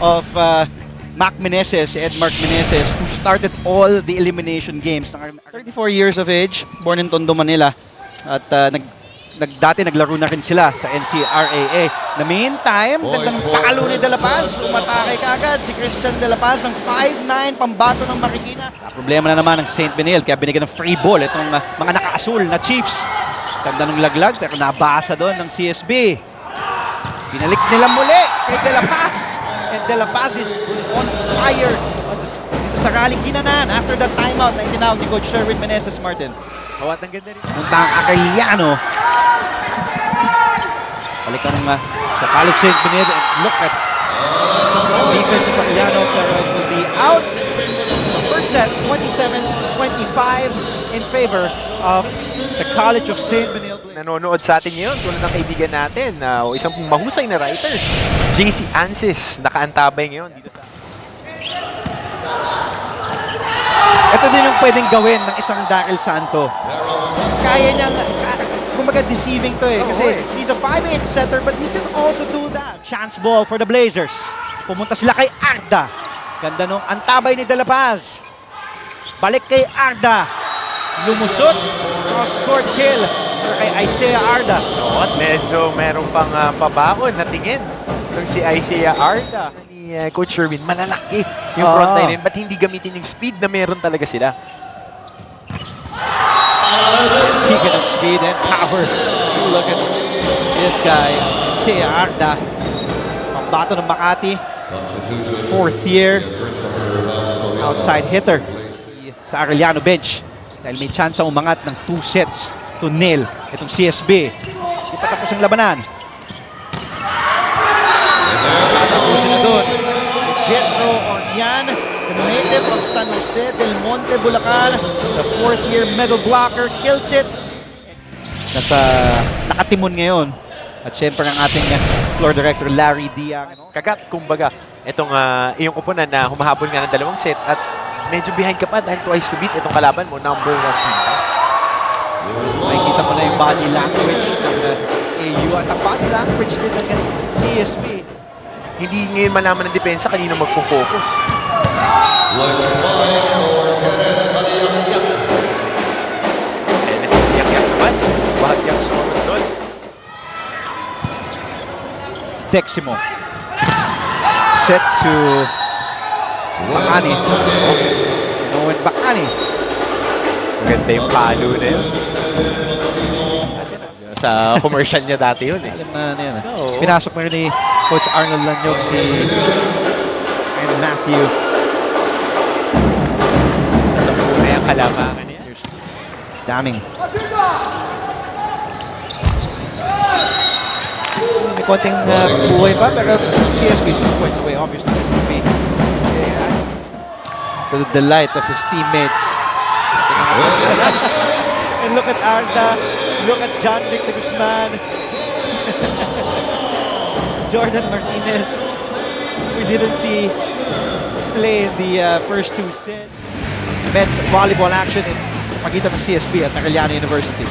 of Mac Meneses, Edmarc Meneses, who started all the elimination games. 34 years of age, born in Tondo, Manila. At dati naglaro na rin sila sa NCRAA. Na meantime, gandang talo ni De La Paz. Umatake kaagad si Christian De La Paz ng 5'9", pambato ng Marikina. Problema na naman ng St. Benil, kaya binigyan ng free ball itong mga naka-asul na Chiefs. Ganda ng laglag, pero nabasa doon ng CSB. Binalik nila muli kay De La Paz. And De La Paz is on fire dito sa rallying ginanan after that timeout na itinawag ni Coach Sherwin Meneses, Martin. Kawat ang ganda rin. Punta ang Acaliano. Balik ka ng sa College St. Benil and look at defense of Acaliano, pero it will be out. The first set, 27-25 in favor of the College of St. Benil. Nanonood sa atin ngayon, tulad ng kaibigan natin, isang mahusay na writer, JC Ansis, nakaantabay ngayon dito sa... Ito din yung pwedeng gawin ng isang Daryl Santo. Kaya niyang, kumbaga deceiving to eh. Kasi he's a 5'8" setter but he can also do that. Chance ball for the Blazers. Pumunta sila kay Arda. Ganda nung antabay ni De La Paz. Balik kay Arda. Lumusot. Cross-court kill kay Isaiah Arda. At medyo meron pang pabaon na tingin ng si Isaiah Arda. Ni Coach Sherwin, malalaki yung front line. Ba't hindi gamitin yung speed na meron talaga sila? Speaking of speed and power, look at this guy, Isaiah Arda. Pambato ng Makati. 4th year. Outside hitter. Sa Arellano bench. Dahil may chance ang umangat ng 2 sets to nil itong CSB. Hindi pa tapos ang labanan. Tapusin na doon. Jetro Ornian, the native of San Jose del Monte, Bulacan, the 4th year medal blocker, kills it. Nakatimon ngayon. At syempre ang ating floor director Larry Diang. Kagat, kumbaga, itong iyong kupunan na humahabol nga ng 2 set at medyo behind ka pa dahil twice to beat itong kalaban mo, number 1 team. Makikita mo na yung body language ng AU at ang body language din ng CSB. Hindi ngayon malaman ng depensa kanino magpo-focus. Yak-yak naman. Bahagyak sa mga doon. Deximo. Set to Bacani. Noen Bacani. Maganda yung palo na yun. Sa commercial niya dati yun eh. Alam na yan. Pinasok mo rin ni Coach Arnold Lanyog si and Matthew. Sa una yung halamangan niya. Daming. May konting buhay pa pero CSB is 2 points away. Obviously, this would be to the delight of his teammates. And look at Arda. Look at John Vic de Guzman. Jordan Martinez. We didn't see play in the first 2 sets. Men's volleyball action in pagitan ng CSB at Arellano University.